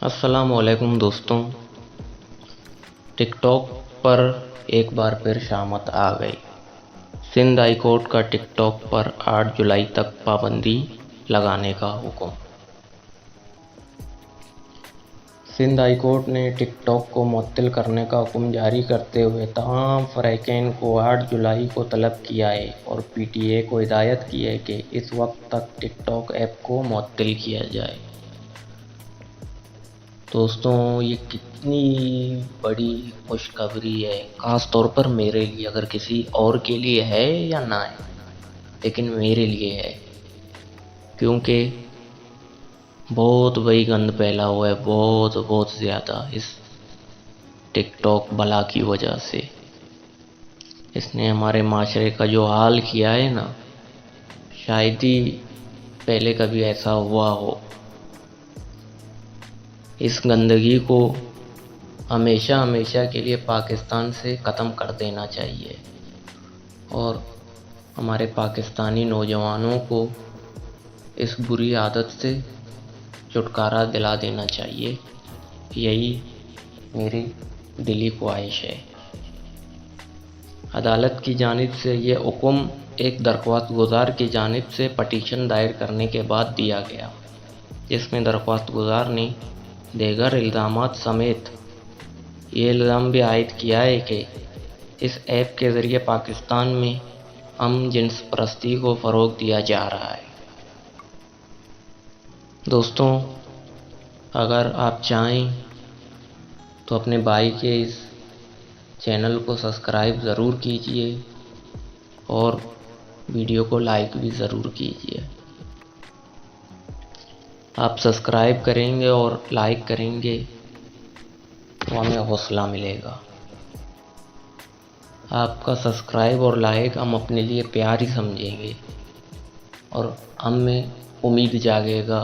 السلام علیکم دوستوں، ٹک ٹاک پر ایک بار پھر شامت آ گئی۔ سندھ ہائی کورٹ کا ٹک ٹاک پر 8 جولائی تک پابندی لگانے کا حکم۔ سندھ ہائی کورٹ نے ٹک ٹاک کو معطل کرنے کا حکم جاری کرتے ہوئے تمام فریقین کو 8 جولائی کو طلب کیا ہے اور پی ٹی اے کو ہدایت کی ہے کہ اس وقت تک ٹک ٹاک ایپ کو معطل کیا جائے۔ دوستوں، یہ کتنی بڑی خوشخبری ہے، خاص طور پر میرے لیے۔ اگر کسی اور کے لیے ہے یا نہ ہے، لیکن میرے لیے ہے، کیونکہ بہت بڑی گند پھیلا ہوا ہے، بہت زیادہ، اس ٹک ٹاک بلا کی وجہ سے۔ اس نے ہمارے معاشرے کا جو حال کیا ہے نا، شاید ہی پہلے کبھی ایسا ہوا ہو۔ اس گندگی کو ہمیشہ کے لیے پاکستان سے ختم کر دینا چاہیے اور ہمارے پاکستانی نوجوانوں کو اس بری عادت سے چھٹکارا دلا دینا چاہیے۔ یہی میری دلی خواہش ہے۔ عدالت کی جانب سے یہ حکم ایک درخواست گزار کی جانب سے پٹیشن دائر کرنے کے بعد دیا گیا، جس میں درخواست گزار نے دیگر الزامات سمیت یہ الزام بھی عائد کیا ہے کہ اس ایپ کے ذریعے پاکستان میں ہم جنس پرستی کو فروغ دیا جا رہا ہے۔ دوستوں، اگر آپ چاہیں تو اپنے بھائی کے اس چینل کو سبسکرائب ضرور کیجئے اور ویڈیو کو لائک بھی ضرور کیجئے۔ آپ سبسکرائب کریں گے اور لائک کریں گے تو ہمیں حوصلہ ملے گا۔ آپ کا سبسکرائب اور لائک ہم اپنے لیے پیار ہی سمجھیں گے اور ہم میں امید جاگے گا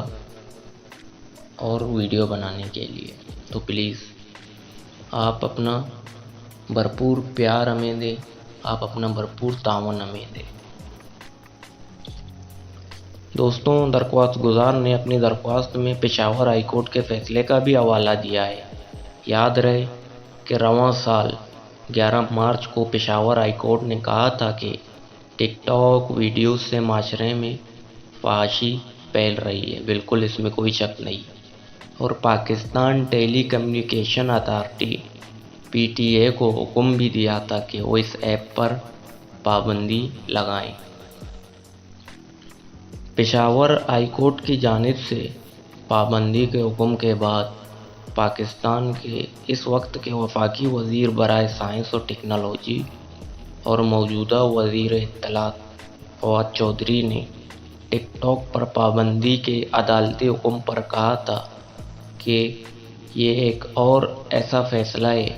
اور ویڈیو بنانے کے لیے۔ تو پلیز آپ اپنا بھرپور پیار ہمیں دیں، آپ اپنا بھرپور تعاون ہمیں دیں۔ دوستوں، درخواست گزار نے اپنی درخواست میں پشاور ہائی کورٹ کے فیصلے کا بھی حوالہ دیا ہے۔ یاد رہے کہ رواں سال 11 مارچ کو پشاور ہائی کورٹ نے کہا تھا کہ ٹک ٹاک ویڈیوز سے معاشرے میں فحاشی پھیل رہی ہے، بالکل اس میں کوئی شک نہیں، اور Pakistan telecommunication authority P T A کو حکم بھی دیا تھا کہ وہ اس ایپ پر پابندی لگائیں۔ پشاور ہائی کورٹ کی جانب سے پابندی کے حکم کے بعد پاکستان کے اس وقت کے وفاقی وزیر برائے سائنس و ٹیکنالوجی اور موجودہ وزیر اطلاعات فواد چودھری نے ٹک ٹاک پر پابندی کے عدالتی حکم پر کہا تھا کہ یہ ایک اور ایسا فیصلہ ہے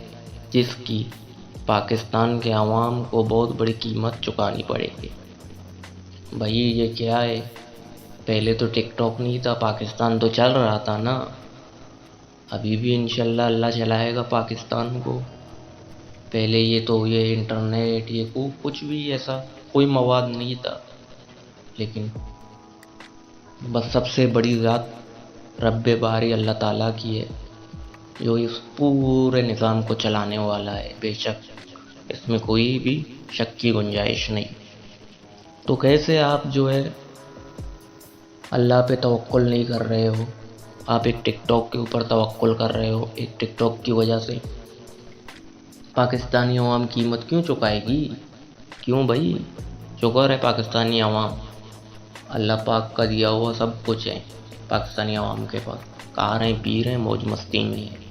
جس کی پاکستان کے عوام کو بہت بڑی قیمت چکانی پڑے گی۔ بھائی، یہ کیا ہے؟ پہلے تو ٹک ٹاک نہیں تھا، پاکستان تو چل رہا تھا نا۔ ابھی بھی انشاءاللہ اللہ چلائے گا پاکستان کو۔ پہلے یہ انٹرنیٹ، یہ کچھ بھی ایسا کوئی مواد نہیں تھا، لیکن بس سب سے بڑی ذات رب باری اللہ تعالیٰ کی ہے، جو اس پورے نظام کو چلانے والا ہے۔ بے شک اس میں کوئی بھی شک کی گنجائش نہیں۔ تو کیسے آپ اللہ پہ توکل نہیں کر رہے ہو؟ آپ ایک ٹک ٹاک کے اوپر توکل کر رہے ہو۔ ایک ٹک ٹاک کی وجہ سے پاکستانی عوام قیمت کیوں چکائے گی؟ کیوں بھائی؟ شکر ہے پاکستانی عوام، اللہ پاک کا دیا ہوا سب کچھ ہے پاکستانی عوام کے پاس، کھا رہے ہیں، پی رہے ہیں، موج مستی میں ہے۔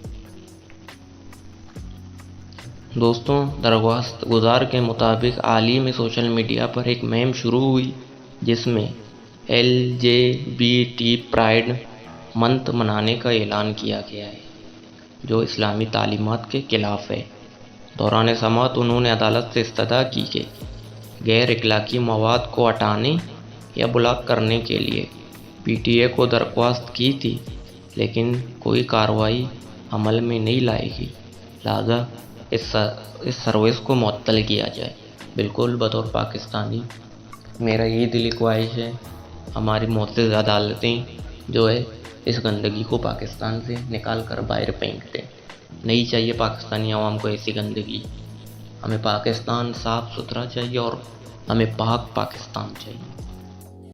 دوستوں، درخواست گزار کے مطابق حال ہی میں سوشل میڈیا پر ایک مہم شروع ہوئی جس میں LGBT پرائڈ منتھ منانے کا اعلان کیا گیا ہے، جو اسلامی تعلیمات کے خلاف ہے۔ دوران سماعت انہوں نے عدالت سے استدعا کی کہ غیر اخلاقی مواد کو ہٹانے یا بلاک کرنے کے لیے پی ٹی اے کو درخواست کی تھی، لیکن کوئی کارروائی عمل میں نہیں لائے گی، لہذا اس سروس کو معطل کیا جائے۔ بالکل بطور پاکستانی میرا یہی دلی خواہش ہے ہماری معزز عدالتیں جو ہے اس گندگی کو پاکستان سے نکال کر باہر پھینک دیں۔ نہیں چاہیے پاکستانی عوام کو ایسی گندگی۔ ہمیں پاکستان صاف ستھرا چاہیے اور ہمیں پاک پاکستان چاہیے۔